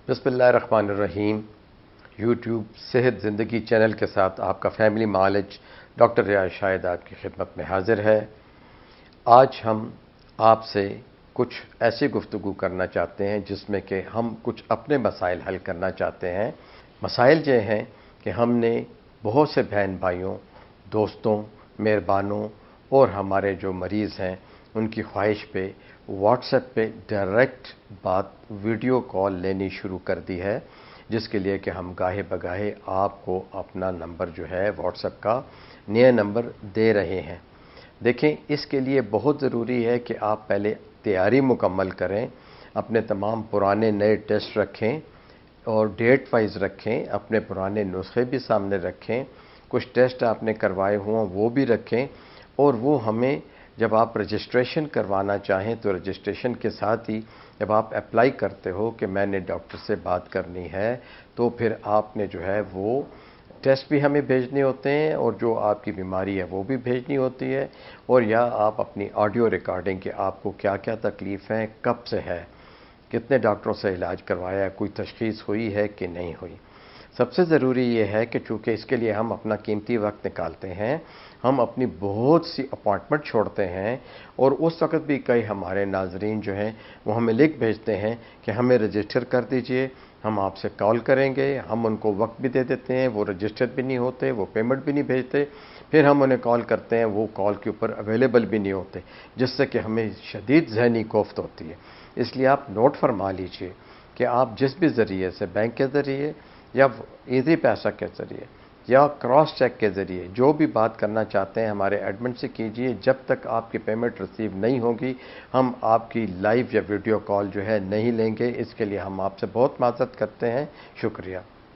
बिस्मिल्लाहिर्रहमानिर्रहीम। यूट्यूब सेहत ज़िंदगी चैनल के साथ आपका फैमिली मालिज डॉक्टर रियाज शाहिद आपकी खिदमत में हाजिर है। आज हम आपसे कुछ ऐसी गुफ्तगू करना चाहते हैं जिसमें कि हम कुछ अपने मसाइल हल करना चाहते हैं। मसाइल ये हैं कि हमने बहुत से बहन भाइयों, दोस्तों, मेहरबानों और हमारे जो मरीज़ हैं उनकी ख्वाहिश पे व्हाट्सएप पे डायरेक्ट बात वीडियो कॉल लेनी शुरू कर दी है, जिसके लिए कि हम गाहे बगाहे आपको अपना नंबर जो है व्हाट्सएप का नया नंबर दे रहे हैं। देखें, इसके लिए बहुत ज़रूरी है कि आप पहले तैयारी मुकम्मल करें, अपने तमाम पुराने नए टेस्ट रखें और डेट वाइज रखें, अपने पुराने नुस्खे भी सामने रखें, कुछ टेस्ट आपने करवाए हुए वो भी रखें, और वो हमें जब आप रजिस्ट्रेशन करवाना चाहें तो रजिस्ट्रेशन के साथ ही जब आप अप्लाई करते हो कि मैंने डॉक्टर से बात करनी है, तो फिर आपने जो है वो टेस्ट भी हमें भेजने होते हैं और जो आपकी बीमारी है वो भी भेजनी होती है, और या आप अपनी ऑडियो रिकॉर्डिंग कि आपको क्या क्या तकलीफ़ है, कब से है, कितने डॉक्टरों से इलाज करवाया, कोई तशख़ीस हुई है कि नहीं हुई। सबसे ज़रूरी ये है कि चूँकि इसके लिए हम अपना कीमती वक्त निकालते हैं, हम अपनी बहुत सी अपॉइंटमेंट छोड़ते हैं, और उस वक्त भी कई हमारे नाज़रीन जो हैं वो हमें लिख भेजते हैं कि हमें रजिस्टर कर दीजिए, हम आपसे कॉल करेंगे। हम उनको वक्त भी दे देते हैं, वो रजिस्टर भी नहीं होते, वो पेमेंट भी नहीं भेजते, फिर हम उन्हें कॉल करते हैं, वो कॉल के ऊपर अवेलेबल भी नहीं होते, जिससे कि हमें शदीद ज़हनी कोफ्त होती है। इसलिए आप नोट फरमा लीजिए कि आप जिस भी ज़रिए से, बैंक के ज़रिए या ईज़ी पैसा के ज़रिए या क्रॉस चेक के ज़रिए जो भी बात करना चाहते हैं हमारे एडमिन से कीजिए। जब तक आपकी पेमेंट रिसीव नहीं होगी हम आपकी लाइव या वीडियो कॉल जो है नहीं लेंगे। इसके लिए हम आपसे बहुत माज़रत करते हैं। शुक्रिया।